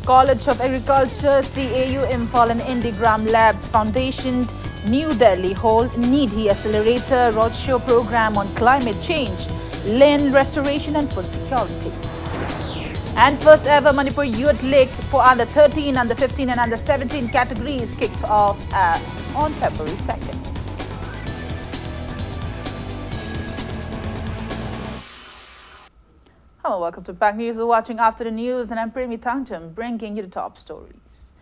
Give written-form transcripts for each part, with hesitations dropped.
College of Agriculture, CAU Imphal and Indigram Labs Foundation, New Delhi hold Needhi Accelerator Roadshow program on climate change, land restoration and food security. And first ever Manipur Youth League for under 13, under 15 and under 17 categories kicked off on February 2nd. Hello, welcome to Pack News. You're watching After the News and I'm Premi Thangjam bringing you the top stories.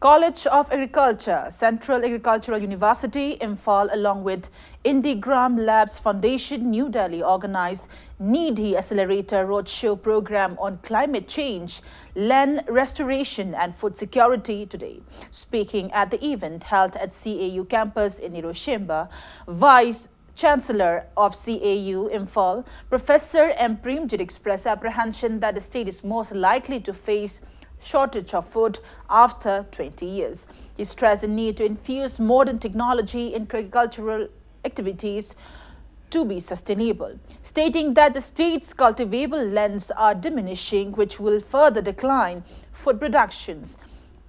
College of Agriculture, Central Agricultural University, Imphal along with Indigram Labs Foundation, New Delhi organized Needhi Accelerator Roadshow program on climate change, land restoration and food security today. Speaking at the event held at CAU campus in Hiroshima, Vice Chancellor of CAU Imphal, Professor M. Premjit expressed apprehension that the state is most likely to face shortage of food after 20 years. He stressed the need to infuse modern technology in agricultural activities to be sustainable, stating that the state's cultivable lands are diminishing, which will further decline food productions.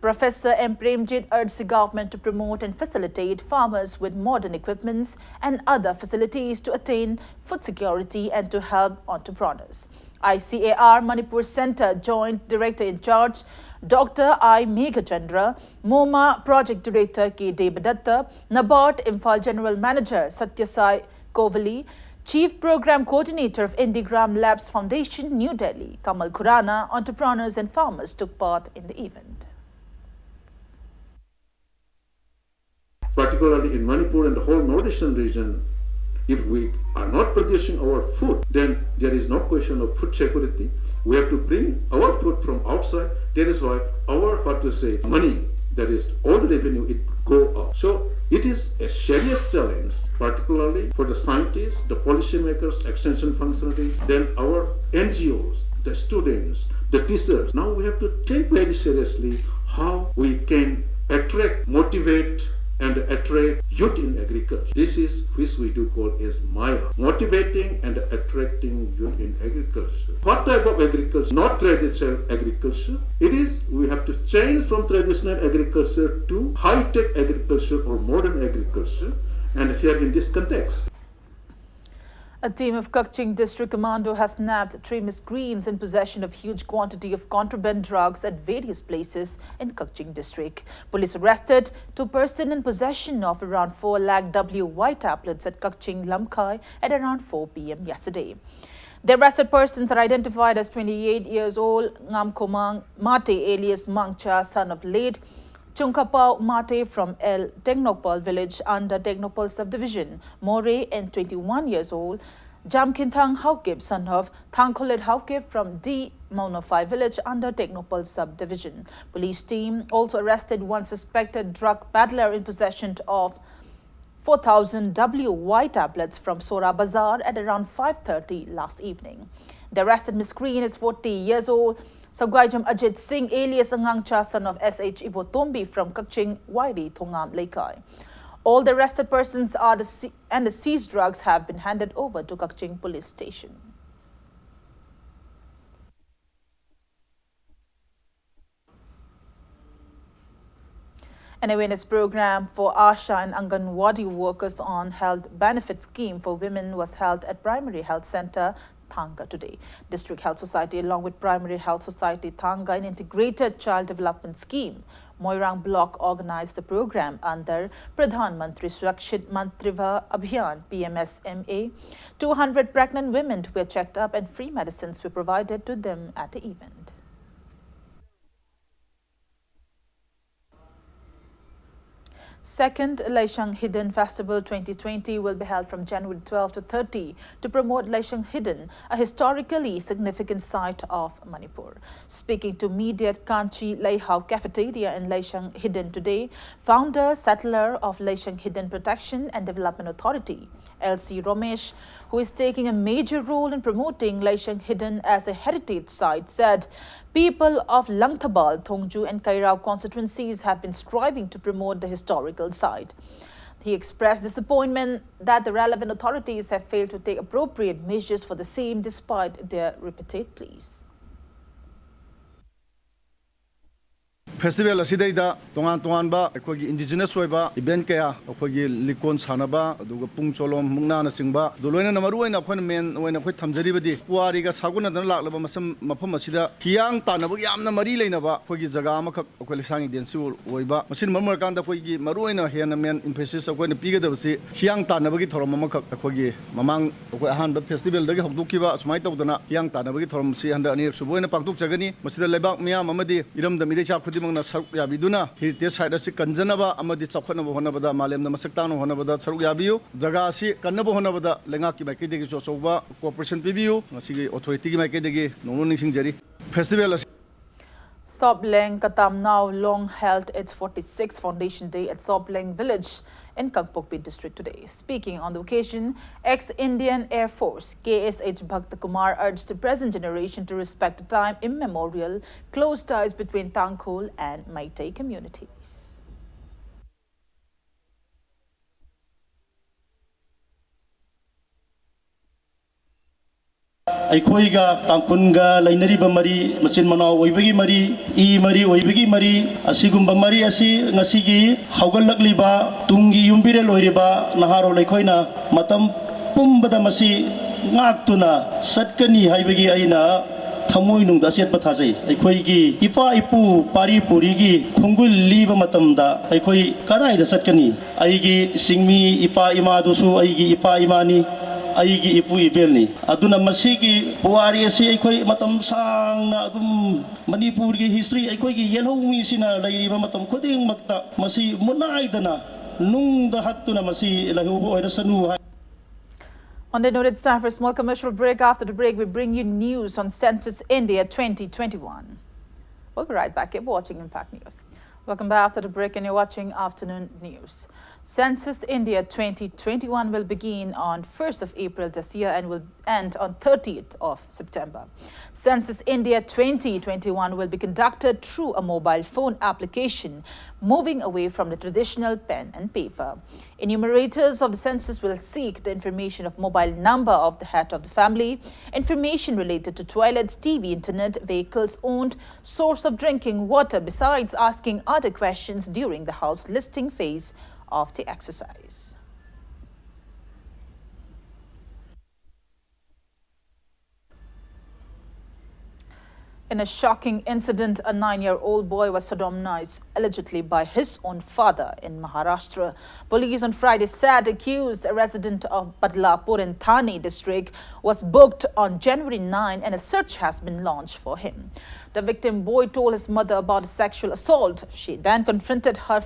Professor M. Premjit urged the government to promote and facilitate farmers with modern equipments and other facilities to attain food security and to help entrepreneurs. ICAR Manipur Center Joint Director in Charge Dr. I. Meghachandra, MoMA Project Director K. Devadatta, NABARD Imphal General Manager Satyasai Kovali, Chief Program Coordinator of Indigram Labs Foundation, New Delhi, Kamal Khurana, entrepreneurs and farmers took part in the event. Particularly in Manipur and the whole northeastern region, if we are not producing our food, then there is no question of food security. We have to bring our food from outside. That is why our, money, that is all the revenue, it go up. So it is a serious challenge, particularly for the scientists, the policymakers, extension functionaries, then our NGOs, the students, the teachers. Now we have to take very seriously how we can attract, motivate, and attract youth in agriculture. This is which we do call as Maya, motivating and attracting youth in agriculture. What type of agriculture? Not traditional agriculture. It is, we have to change from traditional agriculture to high-tech agriculture or modern agriculture, and here in this context. A team of Kukching District Commando has nabbed 3 miscreants in possession of huge quantity of contraband drugs at various places in Kukching District. Police arrested 2 persons in possession of around 4 lakh WY tablets at Kukching Lamkai at around 4 p.m. yesterday. The arrested persons are identified as 28 years old Ngamkomang Mate alias Mangcha, son of late Chungkapao Mate from El Technopal village under Technopal subdivision, More, and 21 years old Jamkinthang Haukip, son of Thangkholet Haukip from D. Maunafai village under Technopal subdivision. Police team also arrested 1 suspected drug peddler in possession of 4,000 WY tablets from Sora Bazaar at around 5:30 last evening. The arrested miscreant is 40 years old Sagwaijam Ajit Singh alias Angangcha, son of S.H. Ibotombi from Kukching Wairi Thongam Laikai. All the arrested persons are the seized drugs have been handed over to Kukching Police Station. An awareness program for Asha and Anganwadi workers on health benefit scheme for women was held at Primary Health Center Thanga today. District Health Society along with Primary Health Society Thanga, an integrated child development scheme, Moirang Block organized the program under Pradhan Mantri Surakshit Mantriva Abhiyan PMSMA. 200 pregnant women were checked up and free medicines were provided to them at the event. Second Laishang Hidden Festival 2020 will be held from January 12 to 30 to promote Laishang Hidden, a historically significant site of Manipur. Speaking to media at Kanchi Laihau Cafeteria in Laishang Hidden today, founder, settler of Laishang Hidden Protection and Development Authority, L.C. Romesh, who is taking a major role in promoting Laishang Hidden as a heritage site, said people of Langthabal, Thongju and Kairao constituencies have been striving to promote the historical site. He expressed disappointment that the relevant authorities have failed to take appropriate measures for the same despite their repeated pleas. Festival ꯑꯁꯤꯗꯩꯗ ꯇꯣꯉꯥꯟ ꯇꯣꯉꯥꯟꯕ ꯑꯩꯈꯣꯏꯒꯤ indigenous ꯑꯣꯏꯕ ꯏꯚꯦꯟ ꯀꯌꯥ ꯑꯩꯈꯣꯏꯒꯤ ꯂꯤꯀꯣꯟ ꯁꯥꯟꯅꯕ ꯑꯗꯨꯒ ꯄꯨꯡ ꯆꯣꯂꯣꯝ ꯃꯨꯛꯅꯥꯅꯆꯤꯡꯕ ꯑꯗꯨ ꯂꯣꯏꯅꯅ ꯃꯔꯨꯑꯣꯏꯅ ꯑꯩꯈꯣꯏꯅ ꯃꯦꯟ ꯑꯣꯏꯅ ꯑꯩꯈꯣꯏ ꯊꯝꯖꯔꯤꯕꯗꯤ ꯄꯨꯋꯥꯔꯤꯒ ꯁꯥꯒꯣꯟꯅꯗꯨꯅ ꯂꯥꯛꯂꯕ ꯃꯐꯝ ꯑꯁꯤꯗ ꯍꯤꯌꯥꯡ ꯇꯥꯟꯅꯕꯒꯤ ꯌꯥꯝꯅ ꯃꯔꯤ ꯂꯩꯅꯕ ꯑꯩꯈꯣꯏꯒꯤ ꯖꯒꯥ ꯑꯃꯈꯛ ꯑꯩꯈꯣꯏ ꯂꯩꯁꯥꯡ ꯏꯗꯦꯟꯁꯤ ꯑꯣꯏꯕ ꯃꯁꯤꯅ ꯃꯔꯝ ꯑꯣꯏꯔꯀꯥꯟꯗ ꯑꯩꯈꯣꯏꯒꯤ ꯃꯔꯨꯑꯣꯏꯅ ꯍꯦꯟꯅ ꯃꯦꯟ ꯏꯝꯐꯦꯁꯤꯁ ꯑꯩꯈꯣꯏꯅ ꯄꯤꯒꯗꯕꯁꯤ ꯍꯤꯌꯥꯡ ꯇꯥꯟꯅꯕꯒꯤ ꯊꯧꯔꯝ ꯑꯃꯈꯛ ꯑꯩꯈꯣꯏꯒꯤ ꯃꯃꯥꯡ ꯑꯩꯈꯣꯏ ꯑꯍꯥꯟꯕ ꯐꯦꯁꯇꯤꯚꯦꯜꯗꯒꯤ ꯍꯧꯗꯣꯛꯈꯤꯕ ꯑꯁꯨꯃꯥꯏꯅ ꯇꯧꯗꯅ ꯍꯤꯌꯥꯡ ꯇꯥꯟꯅꯕꯒꯤ ꯊꯧꯔꯝꯁꯤ ꯍꯟꯗꯛ ꯑꯅꯤꯔꯛ ꯁꯨꯕ ꯑꯣꯏꯅ ꯄꯥꯡꯊꯣꯛꯆꯒꯅꯤ ꯃꯁꯤꯗ ꯂꯩꯕꯥꯛ ꯃꯤꯌꯥꯝ ꯑꯃꯗꯤ ꯏꯔꯝꯗꯝ ꯏꯔꯩꯆꯥ ꯈꯨꯗꯤꯡꯃꯛꯅ ꯁꯔꯨꯛ ꯌꯥꯕꯤꯗꯨꯅ ꯍꯦꯔꯤꯇꯦꯖ ꯁꯥꯏꯠ ꯑꯁꯤ ꯀꯟꯖꯅꯕ ꯑꯃꯗꯤ ꯆꯥꯎꯈꯠꯅꯕ ꯍꯣꯠꯅꯕꯗ ꯃꯥꯂꯦꯝꯗ ꯃꯁꯛ ꯇꯥꯛꯅꯕ ꯍꯣꯠꯅꯕꯗ ꯁꯔꯨꯛ ꯌꯥꯕꯤꯌꯨ ꯖꯒꯥ ꯑꯁꯤ ꯀꯟꯅꯕ ꯍꯣꯠꯅꯕꯗ ꯂꯩꯉꯥꯛꯀꯤ ꯃꯥꯏꯀꯩꯗꯒꯤꯁꯨ ꯑꯆꯧꯕ ꯀooperation ꯄꯤꯕꯤꯌꯨ ꯉꯁꯤꯒꯤ ꯑꯣꯊꯣꯔꯤꯇꯤꯒꯤ ꯃꯥꯏꯀꯩꯗꯒꯤ ꯅꯣꯡꯃ ꯅꯤꯡꯁꯤꯡꯖꯔꯤ ꯐꯦꯁꯇꯤꯚꯦꯜ ꯑꯁꯤ Sobleng Katamnao Long held its 46th Foundation Day at Sobleng village in Kangpokpi district today. Speaking on the occasion, ex-Indian Air Force KSH Bhaktakumar urged the present generation to respect the time immemorial close ties between Tangkhul and Meitei communities. ꯑꯩꯈꯣꯏꯒ ꯇꯥꯡꯈꯨꯜꯒ ꯂꯩꯅꯔꯤꯕ ꯃꯔꯤ ꯃꯆꯤꯟ ꯃꯅꯥꯎ ꯑꯣꯏꯕꯒꯤ ꯃꯔꯤ ꯃꯔꯤ ꯑꯣꯏꯕꯒꯤ ꯃꯔꯤ ꯑꯁꯤꯒꯨꯝꯕ ꯃꯔꯤ ꯑꯁꯤ ꯉꯁꯤꯒꯤ ꯍꯧꯒꯠꯂꯛꯂꯤꯕ ꯇꯨꯡꯒꯤ ꯌꯨꯝꯕꯤꯔꯦꯜ ꯑꯣꯏꯔꯤꯕ ꯅꯍꯥꯔꯣꯜ ꯑꯩꯈꯣꯏꯅ ꯃꯇꯝ ꯄꯨꯝꯕꯗ ꯃꯁꯤ ꯉꯥꯛꯇꯨꯅ ꯆꯠꯀꯅꯤ ꯍꯥꯏꯕꯒꯤ ꯑꯩꯅ ꯊꯃꯣꯏꯅꯨꯡꯗ ꯑꯆꯦꯠꯄ ꯊꯥꯖꯩ ꯑꯩꯈꯣꯏꯒꯤ ꯏꯄꯥ ꯏꯄꯨ ꯄꯥꯔꯤ ꯄꯨꯔꯤꯒꯤ ꯈꯣꯡꯒꯨꯜ ꯂꯤꯕ ꯃꯇꯝꯗ ꯑꯩꯈꯣꯏ ꯀꯗꯥꯏꯗ ꯆꯠꯀꯅꯤ ꯑꯩꯒꯤ ꯁꯤꯡꯃꯤ ꯏꯄꯥ ꯏꯃꯥꯗꯨꯁꯨ ꯑꯩꯒꯤ ꯏꯄꯥ ꯏꯃꯥꯅꯤ ꯑꯩꯒꯤ ꯏꯄꯨ ꯏꯕꯦꯜꯅꯤ ꯑꯗꯨꯅ ꯃꯁꯤꯒꯤ ꯄꯨꯋꯥꯔꯤ ꯑꯁꯤ ꯑꯩꯈꯣꯏ ꯃꯇꯝ ꯁꯥꯡꯅ ꯑꯗꯨꯝ ꯃꯅꯤꯄꯨꯔꯒꯤ ꯍꯤꯁꯇ꯭ꯔꯤ ꯑꯩꯈꯣꯏꯒꯤ ꯌꯦꯜꯍꯧꯃꯤꯁꯤꯅ ꯂꯩꯔꯤꯕ ꯃꯇꯝ ꯈꯨꯗꯤꯡꯃꯛꯇ ꯃꯁꯤ ꯃꯨꯠꯅꯥꯏꯗꯅ ꯅꯨꯡꯗ ꯍꯛꯇꯨꯅ ꯃꯁꯤ ꯂꯩꯍꯧꯕ ꯑꯣꯏꯔꯁꯅꯨ ꯍꯥꯏ. On the note, it's time for a small commercial break. After the break, we bring you news on Census India 2021. We'll be right back. Keep watching Impact News. Welcome back after the break, and you're watching Afternoon News. Census India 2021 will begin on 1st of April this year and will end on 30th of September. Census India 2021 will be conducted through a mobile phone application, moving away from the traditional pen and paper. Enumerators of the census will seek the information of mobile number of the head of the family, information related to toilets, TV, internet, vehicles owned, source of drinking water, besides asking other questions during the house listing phase of the exercise. In a shocking incident, a 9-year-old boy was sodomized allegedly by his own father in Maharashtra. Police on Friday said accused, a resident of Badlapur in Thane district, was booked on January 9 and a search has been launched for him. The victim boy told his mother about a sexual assault. She then confronted her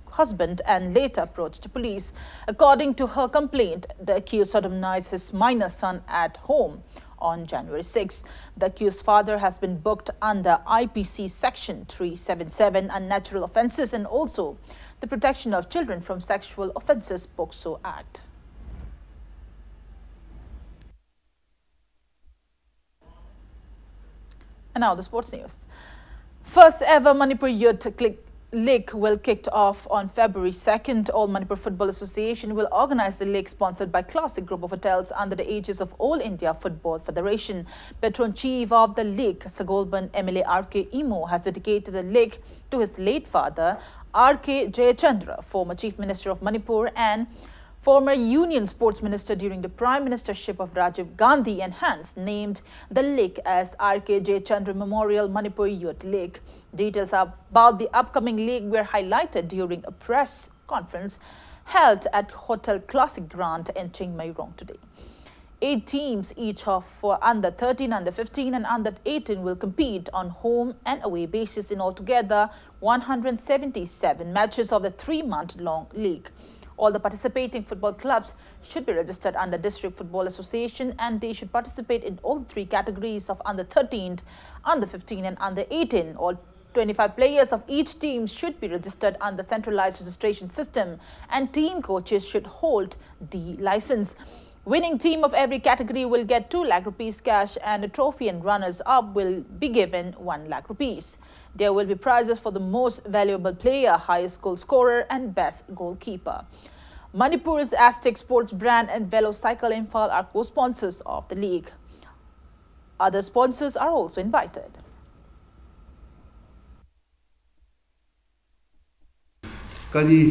husband and later approached the police. According to her complaint, the accused sodomized his minor son at home on January 6. The accused father has been booked under IPC Section 377 Unnatural Offences and also the Protection of Children from Sexual Offences POCSO Act. And now the sports news. First ever Manipur Youth League will kick off on February 2nd. All Manipur Football Association will organize the league sponsored by Classic Group of Hotels under the aegis of All India Football Federation. Patron chief of the league, Sagolban MLA R.K. Imo, has dedicated the league to his late father, R.K. Jayachandra, former Chief Minister of Manipur and former Union Sports Minister during the Prime Ministership of Rajiv Gandhi, and hence named the league as R.K. Jayachandra Memorial Manipur Youth League. Details about the upcoming league were highlighted during a press conference held at Hotel Classic Grant in Chiang Mai Rong today. 8 teams, each of for under 13, under 15 and under 18 will compete on home and away basis in altogether 177 matches of the 3-month-long league. All the participating football clubs should be registered under District Football Association, and they should participate in all 3 categories of under 13, under 15 and under 18. All 25 players of each team should be registered under centralized registration system, and team coaches should hold D license. Winning team of every category will get 2 lakh rupees cash, and a trophy, and runners-up will be given 1 lakh rupees. There will be prizes for the most valuable player, highest goal scorer and best goalkeeper. Manipur's Aztec Sports brand and Velocycle Imphal are co-sponsors of the league. Other sponsors are also invited. ꯀꯔꯤ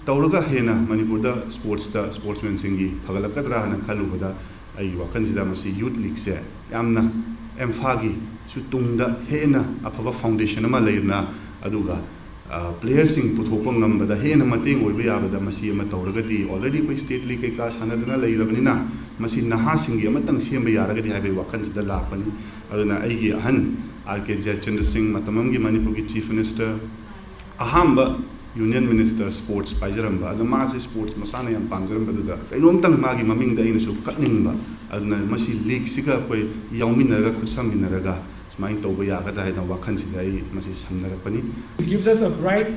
ꯇꯧꯔꯒ ꯍꯦꯟꯅ ꯃꯅꯤꯄꯨꯔꯗ ꯁ꯭ꯄꯣꯔꯠꯁꯃꯦꯟꯁꯤꯡꯒꯤ ꯐꯒꯠꯂꯛꯀꯗ꯭ꯔꯥ ꯍꯥꯏꯅ ꯈꯜꯂꯨꯕꯗ ꯑꯩꯒꯤ ꯋꯥꯈꯜꯁꯤꯗ ꯃꯁꯤ ꯌꯨꯠ ꯂꯤꯒꯁꯦ ꯌꯥꯝꯅ ꯏꯝꯐꯥꯜꯒꯤꯁꯨ ꯇꯨꯡꯗ ꯍꯦꯟꯅ ꯑꯐꯕ ꯐꯥꯎꯟꯗꯦꯁꯟ ꯑꯃ ꯂꯩꯅ ꯑꯗꯨꯒ ꯄ꯭ꯂꯦꯌꯔꯁꯤꯡ ꯄꯨꯊꯣꯛꯄ ꯉꯝꯕꯗ ꯍꯦꯟꯅ ꯃꯇꯦꯡ ꯑꯣꯏꯕ ꯌꯥꯕꯗ ꯃꯁꯤ ꯑꯃ ꯇꯧꯔꯒꯗꯤ ꯑꯣꯜꯔꯦꯗꯤ ꯑꯩꯈꯣꯏ ꯁ꯭ꯇꯦꯠ ꯂꯤꯒ ꯀꯩꯀꯥ ꯁꯥꯟꯅꯗꯨꯅ ꯂꯩꯔꯕꯅꯤꯅ ꯃꯁꯤ ꯅꯍꯥꯁꯤꯡꯒꯤ ꯑꯃꯇꯪ ꯁꯦꯝꯕ ꯌꯥꯔꯒꯗꯤ ꯍꯥꯏꯕꯒꯤ ꯋꯥꯈꯜꯁꯤꯗ ꯂꯥꯛꯄꯅꯤ ꯑꯗꯨꯅ ꯑꯩꯒꯤ ꯑꯍꯟ R.K. Jayachandra Singh ꯃꯇꯝ ꯑꯃꯒꯤ ꯃꯅꯤꯄꯨꯔꯒꯤ ꯆꯤꯐ ꯃꯤꯅꯤꯁꯇꯔ ꯑꯍꯥꯟꯕ ꯌꯨꯅꯤꯌꯟ ꯃꯤꯅꯤꯁꯇꯔ ꯁ꯭ꯄꯣꯔꯠꯁ ꯄꯥꯏꯖꯔꯝꯕ ꯑꯗꯨ ꯃꯥꯁꯤ ꯁ꯭ꯄꯣꯔꯠꯁ ꯃꯁꯥꯅ ꯌꯥꯝ ꯄꯥꯝꯖꯔꯝꯕꯗꯨꯗ ꯀꯩꯅꯣꯝꯇꯪ ꯃꯥꯒꯤ ꯃꯃꯤꯡꯗ ꯑꯩꯅꯁꯨ ꯀꯠꯅꯤꯡꯕ ꯑꯗꯨꯅ ꯃꯁꯤ ꯂꯤꯒꯁꯤꯒ ꯑꯩꯈꯣꯏ ꯌꯥꯎꯃꯤꯟꯅꯔꯒ ꯈꯨꯠꯁꯝꯃꯤꯟꯅꯔꯒ ꯁꯨꯃꯥꯏꯅ ꯇꯧꯕ ꯌꯥꯒꯗ꯭ꯔꯥ ꯍꯥꯏꯅ ꯋꯥꯈꯜꯁꯤꯗ ꯑꯩ ꯃꯁꯤ ꯁꯝꯅꯔꯛꯄꯅꯤ. It gives us a bright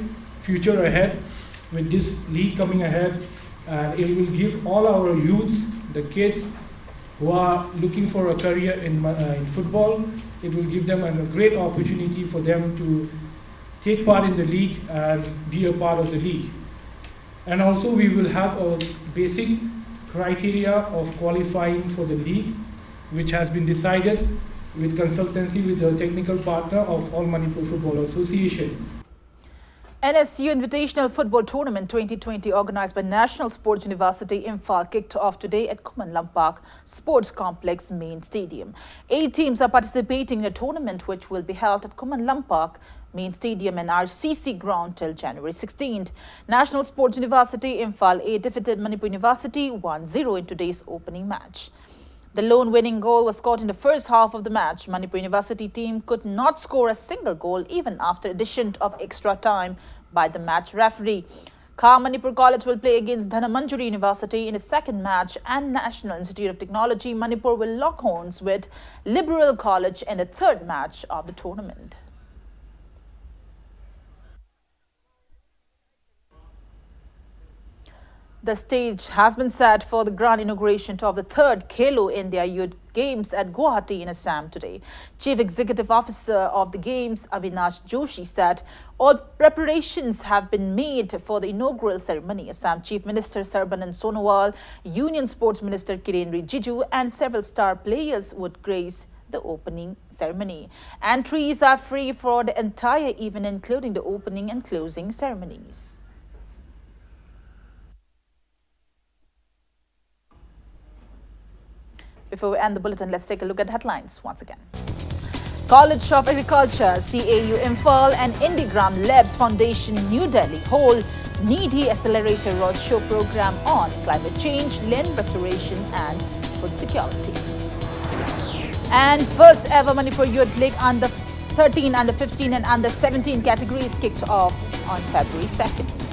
future ahead with this league coming ahead, and it will give all our youths, the kids who are looking for a career in football, it will give them a great opportunity for them to take part in the league and be a part of the league. And also we will have a basic criteria of qualifying for the league, which has been decided with consultancy with the technical partner of All Manipur Football Association. NSU Invitational Football Tournament 2020 organized by National Sports University Imphal kicked off today at Kuman Lampak Sports Complex Main Stadium. 8 teams are participating in a tournament which will be held at Kuman Lampak Main Stadium and RCC ground till January 16th. National Sports University Imphal A defeated Manipur University 1-0 in today's opening match. The lone winning goal was scored in the first half of the match. Manipur University team could not score a single goal even after addition of extra time by the match referee. Manipur College will play against Dhanamanjuri University in a second match, and National Institute of Technology Manipur will lock horns with Liberal College in the third match of the tournament. The stage has been set for the grand inauguration of the third Khelo India Youth Games at Guwahati in Assam today. Chief Executive Officer of the Games, Avinash Joshi, said all preparations have been made for the inaugural ceremony. Assam Chief Minister Sarbanan Sonowal, Union Sports Minister Kiren Rijiju and several star players would grace the opening ceremony. Entries are free for the entire event, including the opening and closing ceremonies. Before we end the bulletin, let's take a look at headlines once again. College of Agriculture, CAU Imphal and Indigram Labs Foundation New Delhi hold Needy Accelerator Roadshow program on climate change, land restoration and food security. And first ever Manipur Youth League under 13, under 15 and under 17 categories kicked off on February 2nd.